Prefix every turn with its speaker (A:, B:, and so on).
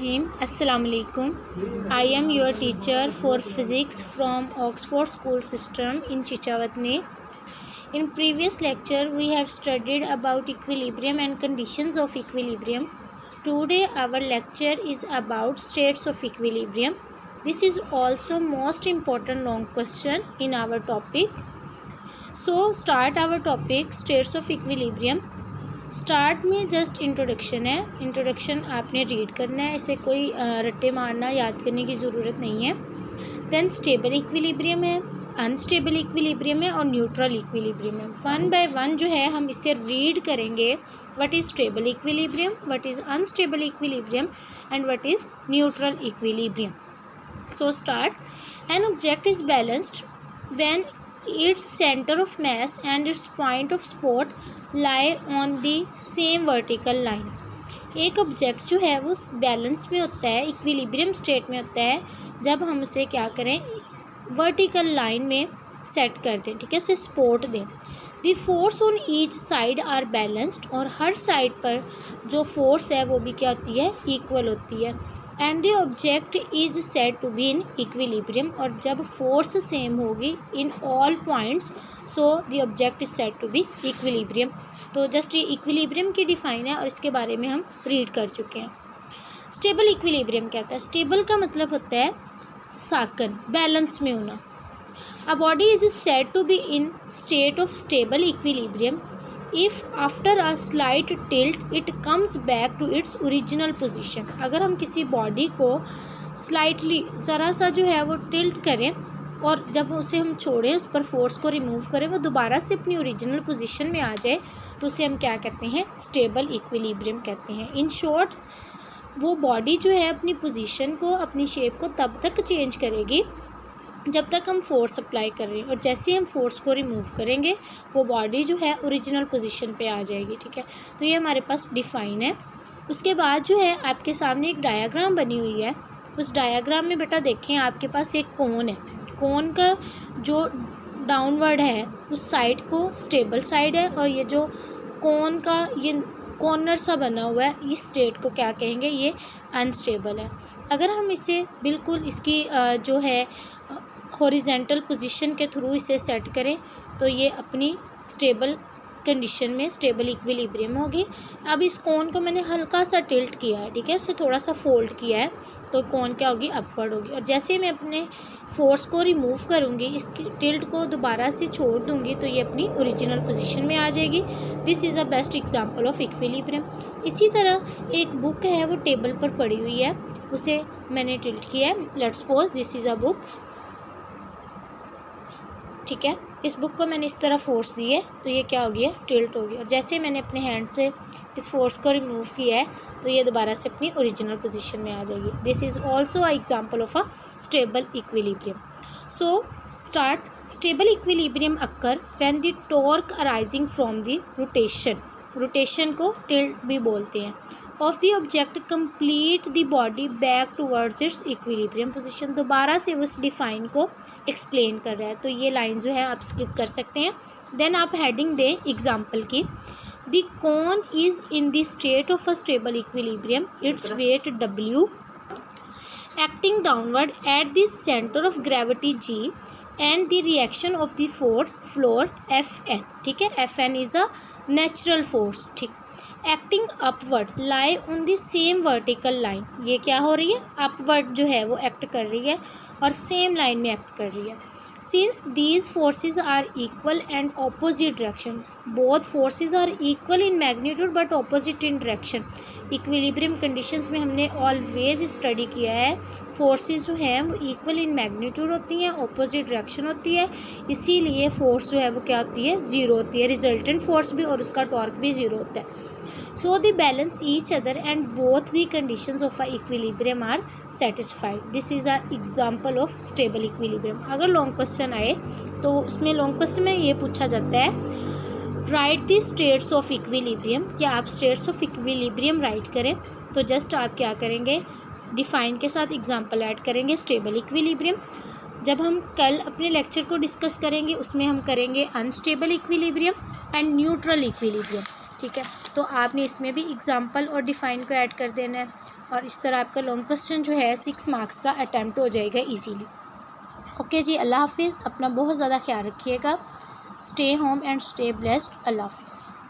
A: Bismillahirrahmanirrahim. Assalamu alaikum. I am your teacher for physics from Oxford School System in Chichawatne. In previous lecture, we have studied about equilibrium and conditions of equilibrium. Today, our lecture is about states of equilibrium. This is also most important long question in our topic. So, start our topic states of equilibrium. Start में just introduction है. Introduction आपने read करना है, इसे कोई रट्टे मारना याद करने की ज़रूरत नहीं है. देन स्टेबल इक्विलिब्रियम है, अनस्टेबल इक्विलिब्रियम है और न्यूट्रल इक्विलिब्रियम है. वन बाय वन जो है हम इसे रीड करेंगे. What is stable equilibrium, what is unstable equilibrium and what is neutral equilibrium. So start. An object is balanced when its center of mass and its point of support lie on the same vertical line. एक object जो है वो balance में होता है, equilibrium state में होता है जब हम उसे क्या करें, वर्टिकल लाइन में सेट कर दें. ठीक है, उसे सपोर्ट दें. The force on each side are balanced, और हर साइड पर जो फोर्स है वो भी क्या होती है, इक्वल होती है. And the object is said to be in equilibrium, और जब फोर्स सेम होगी in all points so the object is said to be equilibrium. तो जस्ट ये इक्विलिब्रियम की डिफाइन है और इसके बारे में हम रीड कर चुके हैं. स्टेबल इक्विलिब्रियम क्या होता है? स्टेबल का मतलब होता है साकन, बैलेंस में होना. A body is said to be in state of stable equilibrium if after a slight tilt it comes back to its original position. अगर हम किसी बॉडी को स्लाइटली ज़रा सा जो है वो टिल्ट करें और जब उसे हम छोड़ें, उस पर फोर्स को रिमूव करें, वो दोबारा से अपनी ओरिजिनल पोजीशन में आ जाए, तो उसे हम क्या कहते हैं, स्टेबल इक्विलिब्रियम कहते हैं. इन शॉर्ट, वो बॉडी जो है अपनी पोजीशन को, अपनी शेप को तब तक चेंज करेगी जब तक हम फोर्स अप्लाई कर रहे हैं, और जैसे ही हम फोर्स को रिमूव करेंगे वो बॉडी जो है ओरिजिनल पोजीशन पे आ जाएगी. ठीक है, तो ये हमारे पास डिफ़ाइन है. उसके बाद जो है आपके सामने एक डायाग्राम बनी हुई है. उस डायाग्राम में बेटा देखें, आपके पास एक कोन है. कोन का जो डाउनवर्ड है उस साइड को स्टेबल साइड है, और ये जो कोन का ये कॉर्नर सा बना हुआ है, इस स्टेट को क्या कहेंगे, ये अनस्टेबल है. अगर हम इसे बिल्कुल इसकी जो है हॉरिजेंटल पोजीशन के थ्रू इसे सेट करें तो ये अपनी स्टेबल कंडीशन में स्टेबल इक्विलिब्रियम होगी. अब इस कोन को मैंने हल्का सा टिल्ट किया है, ठीक है, उसे थोड़ा सा फोल्ड किया है, तो कोन क्या होगी, अपवर्ड होगी. और जैसे मैं अपने फोर्स को रिमूव करूँगी, इसकी टिल्ट को दोबारा से छोड़ दूँगी, तो ये अपनी ओरिजिनल पोजीशन में आ जाएगी. This is a best example of equilibrium. इसी तरह एक बुक है, वो टेबल पर पड़ी हुई है, उसे मैंने टिल्ट किया है. Let's suppose this is a book. ठीक है, इस बुक को मैंने इस तरह फोर्स दी है, तो ये क्या हो गया, टिल्ट हो गया. और जैसे मैंने अपने हैंड से इस फोर्स को रिमूव किया है, तो ये दोबारा से अपनी ओरिजिनल पोजीशन में आ जाएगी. This is also a example of a stable equilibrium. So start. Stable equilibrium occur when the torque arising from the rotation, rotation को टिल्ट भी बोलते हैं, of the object complete the body back towards its equilibrium position. दोबारा से उस define को explain कर रहा है, तो ये लाइन जो है आप स्किप कर सकते हैं. देन आप हेडिंग दें एग्जांपल की. The cone is in the state of a stable equilibrium, its weight W acting downward at the centre of gravity G and the reaction of the force floor Fn. ठीक है, Fn is a natural force. ठीक, acting upward lie on the same vertical line. ये क्या हो रही है, upward जो है वो एक्ट कर रही है और सेम लाइन में एक्ट कर रही है. Since these forces are equal and opposite direction, both forces are equal in magnitude but opposite in direction. Equilibrium conditions में हमने ऑलवेज स्टडी किया है, फोर्सेस जो हैं वो इक्वल इन मैग्नीट्यूड होती हैं, ऑपोजिट डायरेक्शन होती है, इसीलिए फोर्स जो है वो क्या होती है, ज़ीरो होती है. रिजल्टेंट फोर्स भी और उसका टॉर्क भी ज़ीरो होता है. So they balance each other and both the conditions of a equilibrium are satisfied. This is a example of stable equilibrium. अगर लॉन्ग क्वेश्चन आए तो उसमें लॉन्ग क्वेश्चन में ये पूछा जाता है, right the states of equilibrium. क्या आप स्टेट्स ऑफ इक्विलिब्रियम राइट करें, तो जस्ट आप क्या करेंगे, डिफाइन के साथ एग्जाम्पल ऐड करेंगे. स्टेबल इक्विलिब्रियम जब हम कल अपने लेक्चर को डिस्कस करेंगे उसमें हम करेंगे unstable equilibrium and neutral equilibrium. ठीक है, तो आपने इसमें भी एग्जाम्पल और डिफ़ाइन को ऐड कर देना है, और इस तरह आपका लॉन्ग क्वेश्चन जो है 6 मार्क्स का अटैम्प्ट हो जाएगा इजीली। ओके जी, अल्लाह हाफिज़, अपना बहुत ज़्यादा ख्याल रखिएगा। Stay home and stay blessed. अल्लाह हाफिज़।